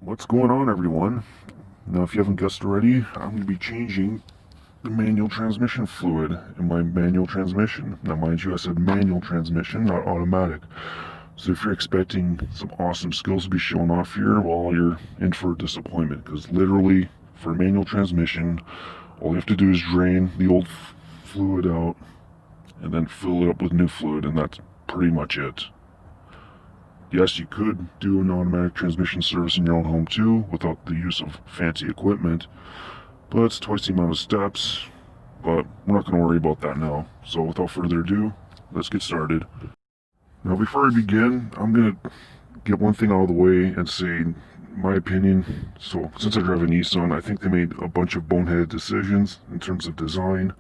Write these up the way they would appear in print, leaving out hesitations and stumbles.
What's going on, everyone? Now, if you haven't guessed already, I'm going to be changing the manual transmission fluid in my manual transmission. Now, mind you, I said manual transmission, not automatic. So if you're expecting some awesome skills to be shown off here, well, you're in for a disappointment, because literally, for a manual transmission, all you have to do is drain the old fluid out and then fill it up with new fluid, and that's pretty much it. Yes, you could do an automatic transmission service in your own home too, without the use of fancy equipment, but it's twice the amount of steps, but we're not going to worry about that now. So without further ado, let's get started. Now before I begin, I'm going to get one thing out of the way and say my opinion. So since I drive a Nissan, I think they made a bunch of boneheaded decisions in terms of design,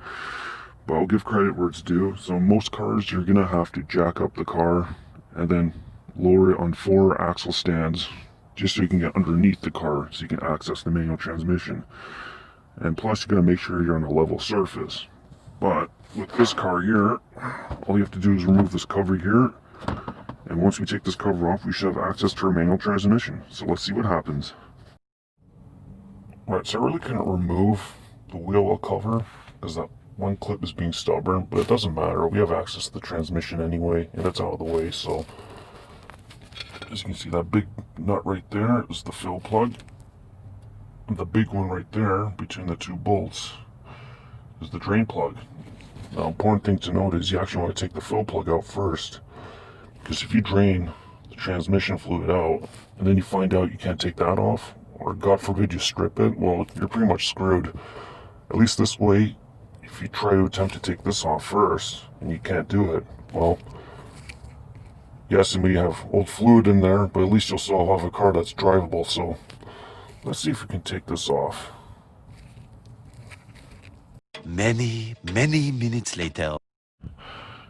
but I'll give credit where it's due. So most cars, you're going to have to jack up the car and then lower it on 4 axle stands just so you can get underneath the car so you can access the manual transmission. And plus, you're going to make sure you're on a level surface. But with this car here, all you have to do is remove this cover here, and once we take this cover off, we should have access to our manual transmission. So let's see what happens. Right, so I really couldn't remove the wheel well cover because that one clip is being stubborn, but it doesn't matter. We have access to the transmission anyway, and it's out of the way. So as you can see, that big nut right there is the fill plug. And the big one right there between the 2 bolts is the drain plug. Now, important thing to note is you actually want to take the fill plug out first, because if you drain the transmission fluid out and then you find out you can't take that off, or God forbid you strip it, well, you're pretty much screwed. At least this way, if you try to attempt to take this off first and you can't do it, well, yes, it may have old fluid in there, but at least you'll still have a car that's drivable. So let's see if we can take this off. Many minutes later.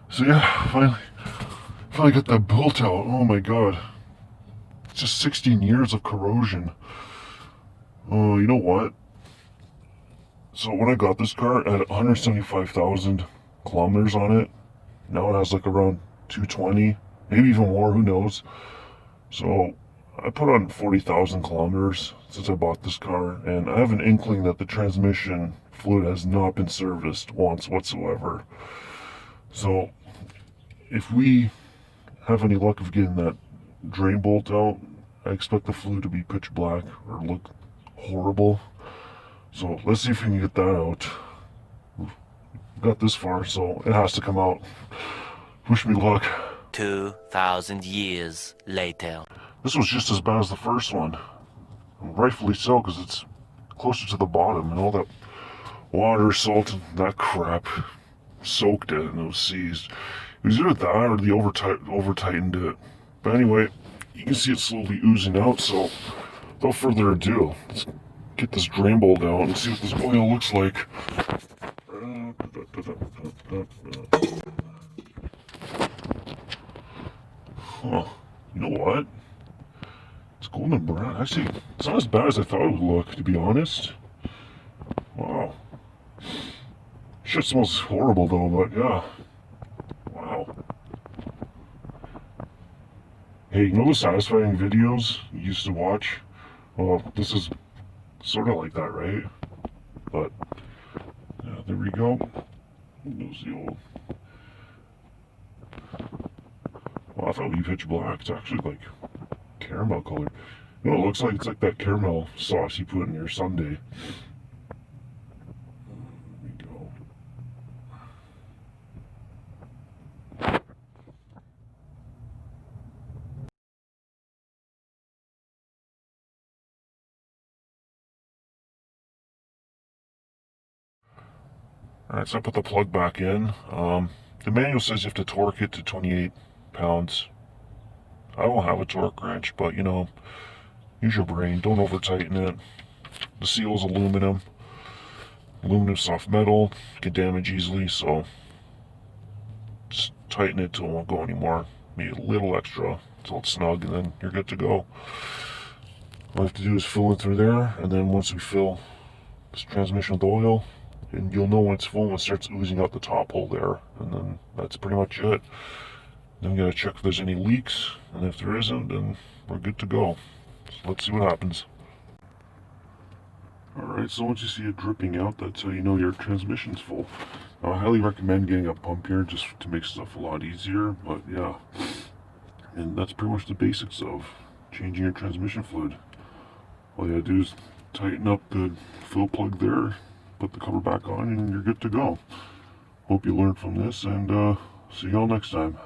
So yeah, finally got that bolt out. Oh my god. It's just 16 years of corrosion. Oh, you know what? So when I got this car, it had 175,000 kilometers on it. Now it has like around 220, maybe even more, who knows. So I put on 40,000 kilometers since I bought this car, and I have an inkling that the transmission fluid has not been serviced once whatsoever. So if we have any luck of getting that drain bolt out, I expect the fluid to be pitch black or look horrible. So let's see if we can get that out. We've got this far, so it has to come out. Wish me luck. 2,000 years later. This was just as bad as the first one. And rightfully so, because it's closer to the bottom, and all that water, salt, and that crap soaked it and it was seized. It was either that or the over-tightened it. But anyway, you can see it slowly oozing out, so without further ado, let's get this drain bolt out and see what this oil looks like. Huh. You know what? It's golden brown. Actually, it's not as bad as I thought it would look, to be honest. Wow. Shit smells horrible though, but yeah. Wow. Hey, you know the satisfying videos you used to watch? Well, this is sort of like that, right? But, yeah, there we go. There's the old... Well, I thought we pitch black. It's actually like caramel color. You know what it looks like? It's like that caramel sauce you put in your sundae. There we go. Alright, so I put the plug back in. The manual says you have to torque it to 28 pounds. I don't have a torque wrench, but you know, use your brain. Don't over tighten it. The seal is aluminum. Aluminum soft metal can damage easily, so just tighten it till it won't go anymore. Maybe a little extra till it's snug, and then you're good to go. All I have to do is fill it through there, and then once we fill this transmission with oil, and you'll know when it's full when it starts oozing out the top hole there, and then that's pretty much it. Then we gotta check if there's any leaks, and if there isn't, then we're good to go. So let's see what happens. Alright, so once you see it dripping out, that's how you know your transmission's full. Now, I highly recommend getting a pump here just to make stuff a lot easier, but yeah. And that's pretty much the basics of changing your transmission fluid. All you gotta do is tighten up the fill plug there, put the cover back on, and you're good to go. Hope you learned from this, and see y'all next time.